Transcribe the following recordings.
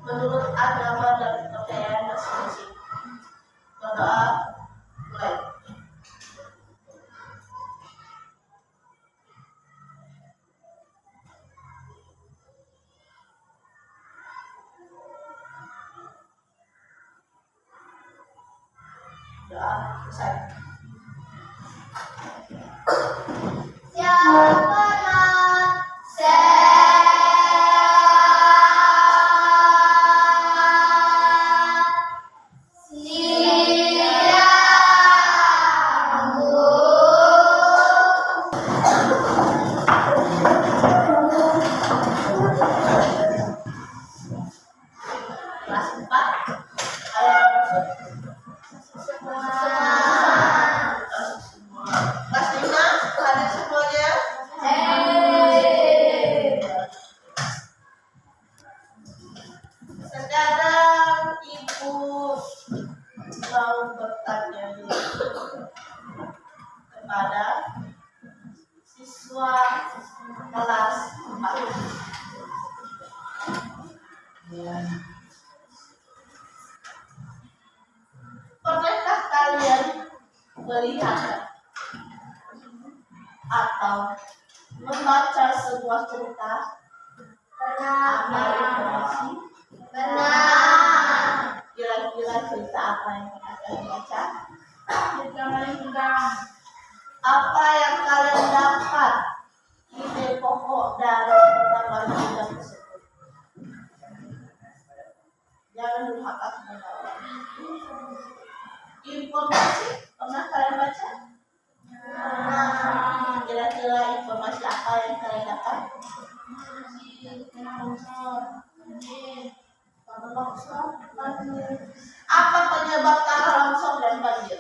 menurut agama dan kepercayaan masing-masing. Berdoa mulai. Doa selesai. Kelas 4 ayat kelas 5 hadir semuanya. Sekarang ibu mau bertanya kepada siswa kelas 4. Pernahkah kalian melihat atau membaca sebuah cerita? Pernah. Kira-kira cerita apa yang pernah kalian baca? Apa yang kalian dapat ide pokok dari perkataan cerita tersebut? Jangan durhaka kepada orang. Informasi pernah kalian baca? Kira-kira informasi apa yang kalian dapat? Apa penyebab tanah longsor dan banjir?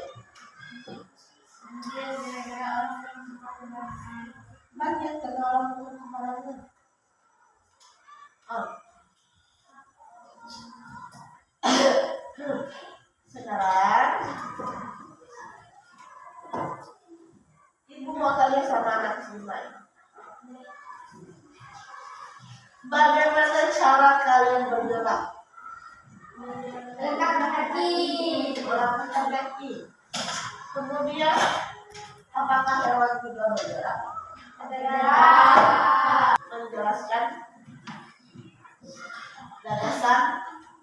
Banjir karena orang kemarin. Sekarang ibu mau tanya sama anak Simai. Bagaimana cara kalian bergerak? Melangkahkan kaki. Kemudian apakah hewan juga bergerak? Menjelaskan gagasan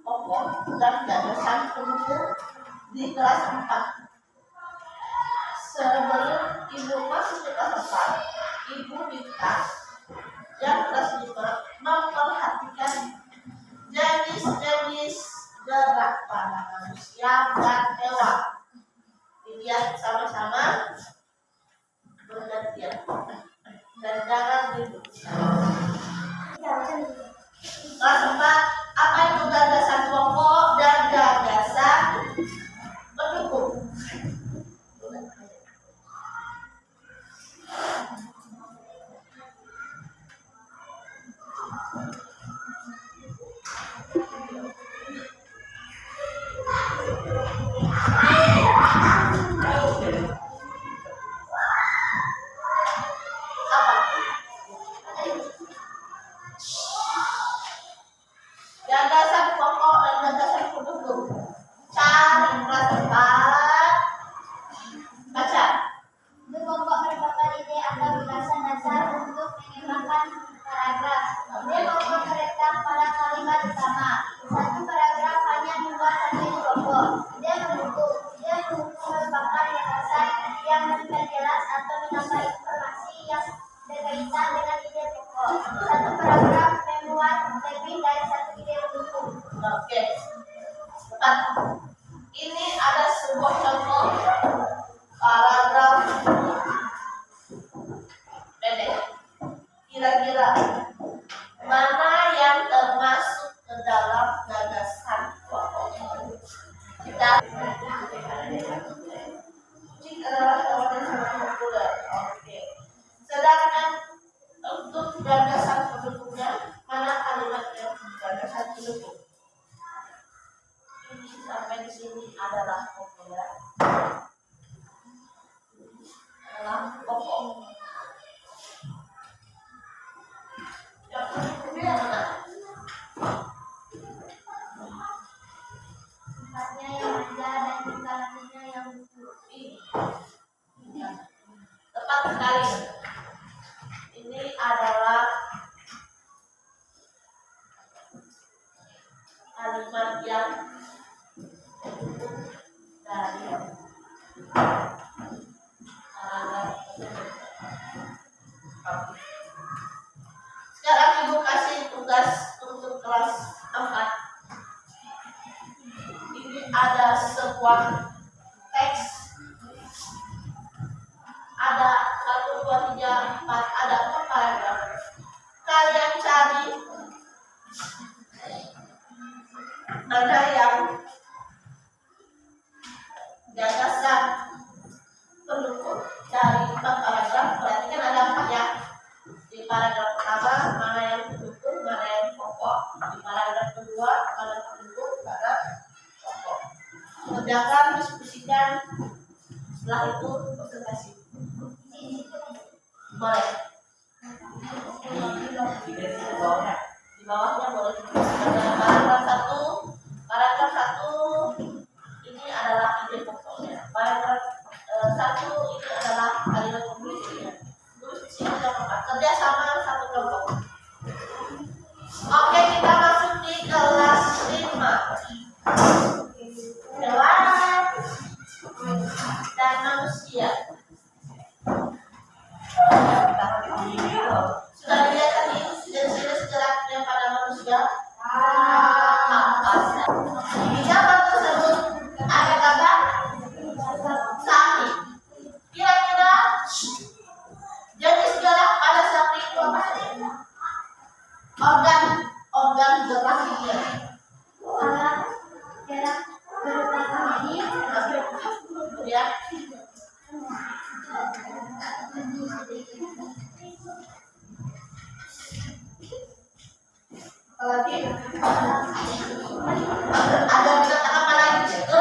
pokok dan gagasan pendukung di kelas 4. Sebelum ibu masuk ke kelas 4, ibu minta yang kelas 5 memperhatikan jenis-jenis gerak pada manusia dan hewan. Dilihat sama-sama bergantian dan jangan ribut. Kelas 4, apa itu gagasan pokok dan gagasan pendukung? Gagasan pokok dan gagasan pendukung. Cari kelas 4. Baca. Pokok merupakan ide atau gagasan dasar untuk mengembangkan paragraf. Ide pokok terletak pada kalimat utama. Satu paragraf hanya membuat satu ide pokok. Ide pendukung merupakan gagasan yang memperjelas atau menambah informasi yang berkaitan dengan ide pokok. Satu paragraf memuat lebih dari satu ide pendukung. Oke. Cepat. Ini ada sebuah contoh paragraf pendek. Kira-kira mana yang termasuk ke dalam gagasan pokok? Kita kucing adalah hewan yang sangat populer. Oke. Sedangkan untuk gagasan pendukungnya, mana kalimat yang gagasan pendukung? Ini sampai di sini adalah populer. Adalah pokok. Yang pendukungnya mana? kalimat yang dari paragraf tersebut. Sekarang Ibu kasih tugas untuk kelas 4. Ini ada sebuah teks, ada 1, 2, 3, 4, ada 4 paragraf. Kalian cari mana yang gagasan pendukung dari 4 paragraf. Berarti kan ada 4 ya. Di paragraf pertama mana yang pendukung, mana yang pokok. Di paragraf kedua mana pendukung, mana pokok. Kerjakan, diskusikan. Setelah itu presentasi. Boleh. Di bawahnya boleh. Paragraf 1 ini adalah ide pokoknya. Paragraf 1 ini adalah kalimat konklusinya. Tulis di sini kelompok. Kerja sama satu kelompok. Oke, kita masuk di kelas 5. Hewan dan manusia. Sudah dilihat tadi jenis-jenis geraknya pada manusia? Di gambar tersebut ada gambar sapi. Kira-kira jenis gerak pada sapi itu apa saja? Organ gerak dia. Gerak berupa ini. Ya. Apalagi ada binatang apa lagi di situ?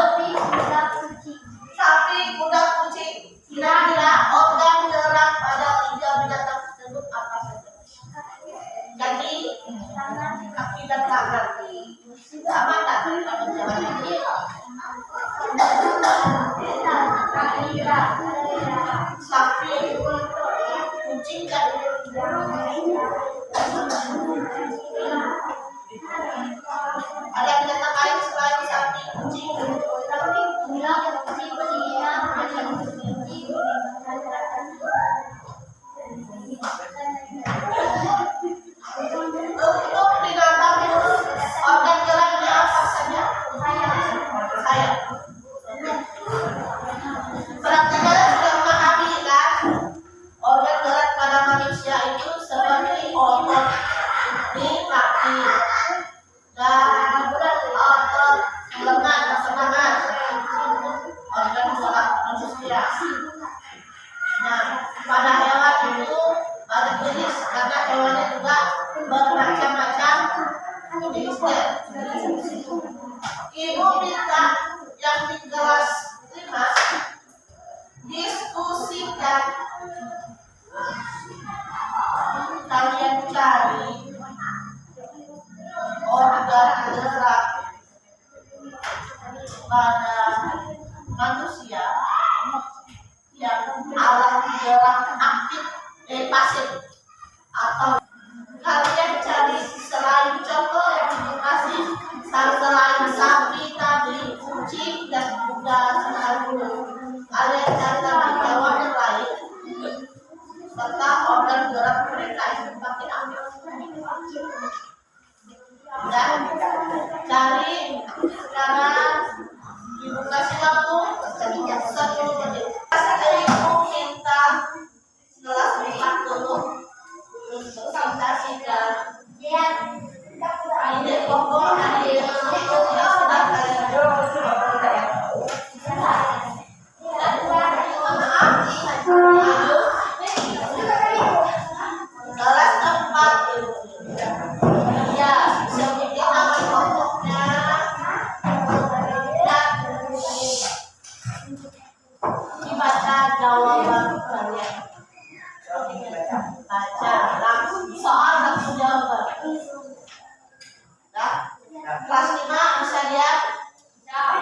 Sapi, kuda, kucing. Kira-kira organ gerak pada 3 binatang tersebut apa saja? Kaki, kaki dan tangan. Sama tak? Sapi, kucing dan ada binatang lain selain sapi, kucing, untuk binatang organ geraknya apa saja? Sayap. Berarti kalian sudah memahami kan? Organ gerak pada manusia itu seperti otot di kaki dan otot lengan, tangan. Organ gerak manusia. Nah, pada hewan itu ada jenis karena hewannya juga bermacam-macam jenisnya. Ibu minta yang di kelas 5 diskusikan. Kalian cari organ gerak pada manusia yang alat gerak aktif pasif, atau kalian cari selain contoh yang dikasih selain sapi tadi, kucing dan kuda serta kalian cari lagi hewan yang lain serta organ gerak mereka itu pakai apa? Dan cari sekarang Ibu kasih waktu 1 menit. Ibu minta kelas 4 dulu untuk presentasikan ide pokok dan ide penutup yang sudah kalian dan mohon maaf kelas 4 ya seperti nama pokoknya dan dibaca jawaban kalian. Baca langsung soal langsung jawaban. Nah, kelas 5 bisa lihat? Nah.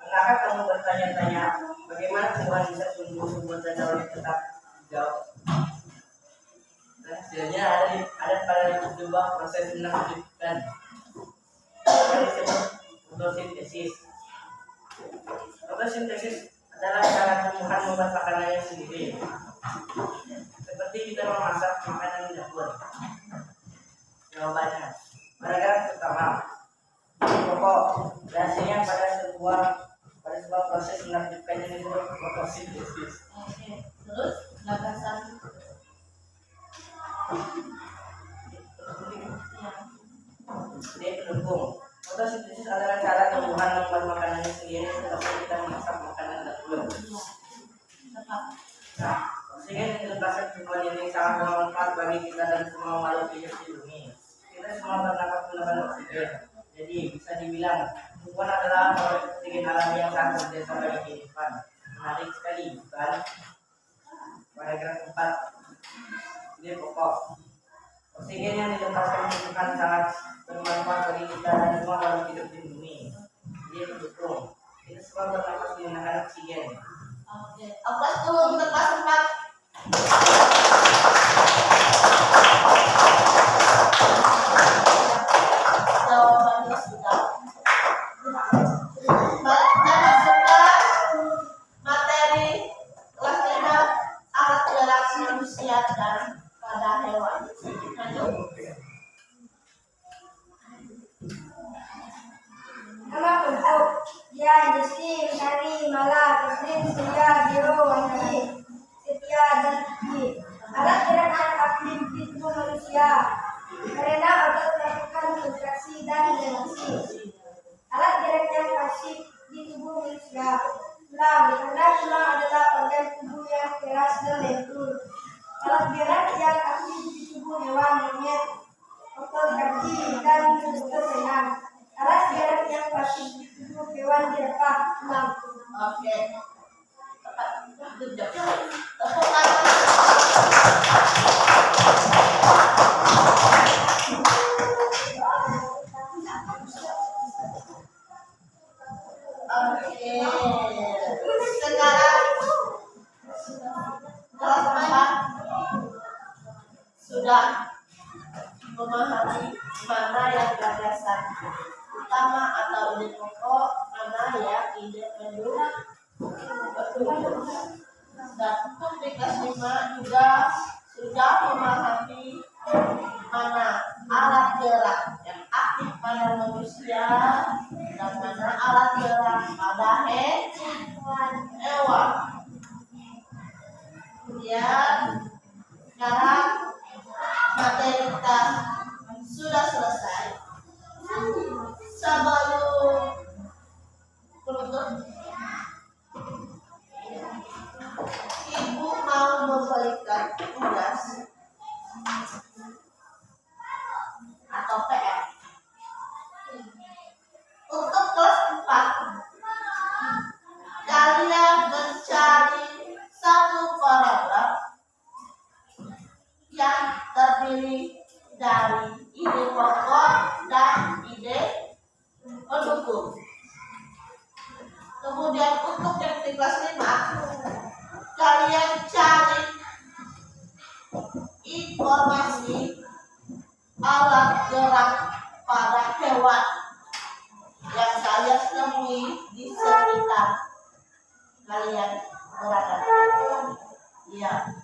Mengapa kamu bertanya-tanya bagaimana Tuhan bisa sungguh-sungguh dan tetap jawab? Hasilnya ada pada sebuah proses menakjubkan yang disebut fotosintesis. Fotosintesis adalah cara tumbuhan membuat makanannya sendiri, seperti kita memasak makanan di dapur. Jawabannya, paragraf pertama, pokok hasilnya pada sebuah proses menakjubkan yang disebut fotosintesis. Oke. Terus gagasan Dia pendukung. Fotosintesis adalah cara tumbuhan membuat makanannya sendiri, seperti kita memasak makanan di dapur. tepat. Nah, oksigen yang dilepaskan tumbuhan ini sangat bermanfaat bagi kita dan semua makhluk hidup di bumi. Kita semua bernapas menggunakan oksigen. Jadi bisa dibilang tumbuhan adalah oksigen alami yang sangat berjasa bagi kehidupan. Menarik sekali, bukan? Paragraf 4. Ini pokok. Oksigen yang dilepaskan tumbuhan sangat bermanfaat bagi kita dan semua makhluk hidup di bumi. Dia pendukung. Kita semua bernapas menggunakan oksigen. Oke. Aplaus dulu untuk kelas 4. Jawabannya sudah. Jangan suka materi kelas 5 alat gerak manusia dan pada hewan. Lanjut. Nama bentuk ya Jesi, Sari, Mala, Taslim, Setia, Biro, Wandi, Setia, dan Gigi. Alat gerak yang aktif di tubuh manusia karena otot melakukan kontraksi dan relaksi. Alat gerak yang pasif di tubuh manusia tulang, karena tulang adalah organ tubuh yang keras dan lentur. Alat gerak yang aktif di tubuh hewan, monyet, otot kaki, dan motor renang. Alat gerak yang pasif di tubuh hewan jerapah, tulang. Oke. Tepat. Good job. Tepuk tangan. Oke. Sekarang kelas 4 sudah memahami mana yang gagasan utama atau ide pokok, mana yang ide pendukung. Dan untuk di kelas 5 juga sudah memahami mana alat gerak yang aktif pada manusia dan mana alat gerak pada hewan. Kemudian sekarang materi kita sudah selesai. Sebelum penutup, Ibu mau memberikan tugas atau PR untuk kelas 4. Kalian mencari satu paragraf yang terdiri dari ide pokok dan ide pendukung. Kemudian untuk yang di kelas 5, kalian cari informasi alat gerak pada hewan yang kalian temui di sekitar kalian berada. Ya.